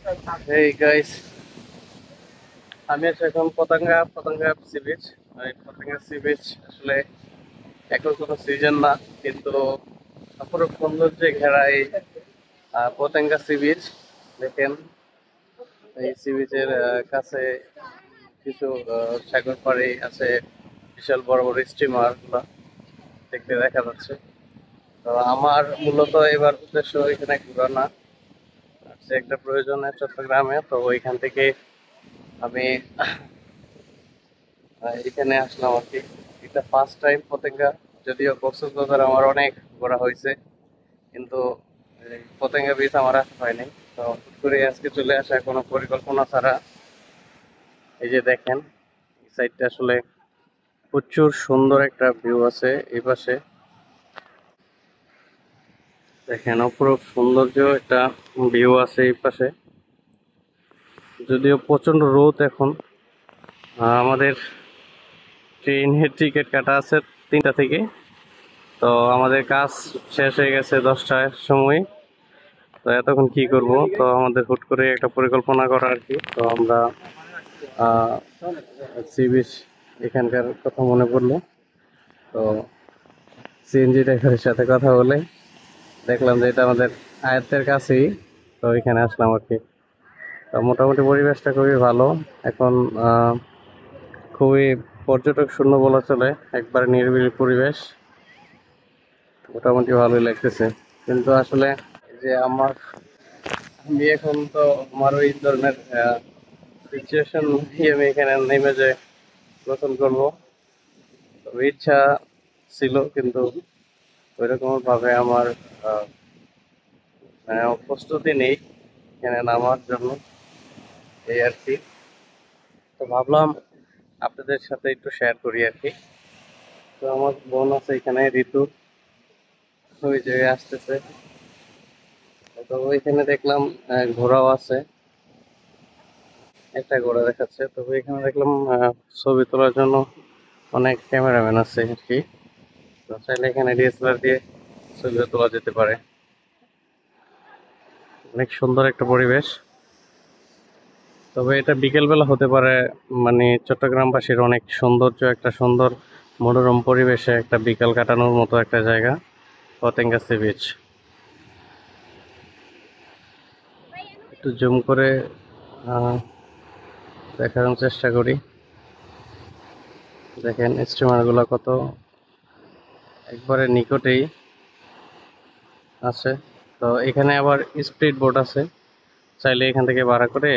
Hey guys, আমি আছি এখন পতেঙ্গা পতেঙ্গা সি বিচ। এই পতেঙ্গা সি বিচ আসলে এখন কোনো সিজন না, কিন্তু অপরূপ সৌন্দর্যে ঘেরা এই পতেঙ্গা সি বিচ। দেখেন, এই সি বিচের কাছে কিছু সাগর পাড়ি আছে, বিশাল বড় বড় স্টিমার গুলা দেখতে দেখা যাচ্ছে। তো আমার মূলত এবার উদ্দেশ্য এখানে ঘোরা না, আছে একটা প্রয়োজনে চট্টগ্রামে। তো ওইখান থেকে আমি এখানে আসলাম আর কি। এটা ফার্স্ট টাইম পতেঙ্গা, যদিও কক্সবাজার আমার অনেক ঘোরা হয়েছে, কিন্তু এই পতেঙ্গা বিচ আমার আসা হয়নি। তো হুট করে আজকে চলে আসা কোনো পরিকল্পনা ছাড়া। এই যে দেখেন, এই সাইডটা আসলে প্রচুর সুন্দর একটা ভিউ আছে। এই পাশে দেখেন, অপরূপ সৌন্দর্য একটা ভিউ আছে এই পাশে। যদিও প্রচন্ড রোদ এখন। আমাদের ট্রেনের টিকিট কাটা আছে 3টা থেকে। তো আমাদের কাজ শেষ হয়ে গেছে 10টার সময়। তো এতক্ষণ কি করব, তো আমাদের হুট করে একটা পরিকল্পনা করা আর কি। তো আমরা সি বিচ এখানকার কথা মনে পড়লো। তো সিএনজি ড্রাইভারের সাথে কথা বলে দেখলাম যে এটা আমাদের আয়ত্তের কাছেই। তো এখানে আসলাম আর কি। তো মোটামুটি পরিবেশটা খুবই ভালো এখন। খুবই পর্যটক শূন্য বলা চলে, একবারে নিরিবিলি পরিবেশ। মোটামুটি ভালোই লাগতেছে, কিন্তু আসলে এই যে আমি এখন তো আমার ওই ধরনের সিচুয়েশন নিয়ে আমি এখানে নেমে যে গোসল করবো, তবে ইচ্ছা ছিল, কিন্তু ওইরকম ভাবে আমার আহ, প্রস্তুতি নেই এখানে নামার জন্য, এই আর কি। তো ভাবলাম আপনাদের সাথে একটু শেয়ার করি আর কি। তো আমার বোন আছে এখানে, ঋতু, ওই যে আসতেছে। তো ওইখানে দেখলাম ঘোড়াও আছে, একটা ঘোড়া দেখাচ্ছে। তবে এখানে দেখলাম ছবি তোলার জন্য অনেক ক্যামেরাম্যান আছে আর কি। তো চাইলে এখানে ডিএসএলআর দিয়ে ছবিও তোলা যেতে পারে। অনেক সুন্দর একটা পরিবেশ। তবে এটা বিকেলবেলা হতে পারে, মানে চট্টগ্রামবাসীর অনেক সৌন্দর্য, একটা সুন্দর মনোরম পরিবেশে একটা বিকাল কাটানোর মতো একটা জায়গা পতেঙ্গা সি বিচ। একটু জুম করে আহ, দেখানোর চেষ্টা করি। দেখেন স্টিমারগুলো কত একবারে নিকটেই আছে। তো এখানে আবার স্পিড বোট আছে, চাইলে এখান থেকে ভাড়া করে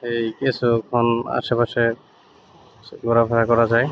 এই কিছুক্ষণ আশেপাশে ঘোরাফেরা করা যায়।